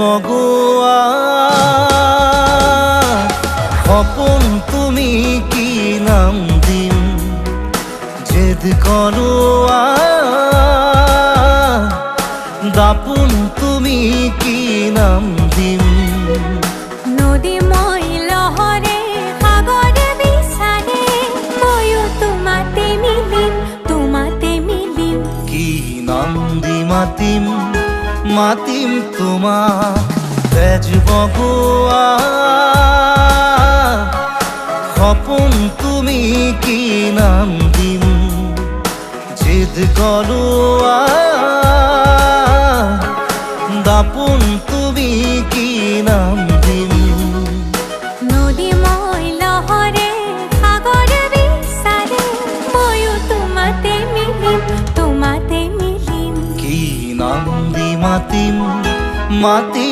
বগোয়া খপন তুমি কি নাম দিম জেদ করোয়া দাপুন তুমি কি নাম দিম নদী মই লহরে সাগরে বিচারে ময়ো তোমাতে মিলিম কি নাম দি মাতিম মাতিম তোমাক তেজ বগোয়া খপন তুমি কি নাম দিম জেদ করোয়া দাপুন তুমি কি নাম দিম নদী মই লহরে সাগরে বিচারে ময়ো তোমাতে মিলিম কি নাম দি মাতিম মাতিম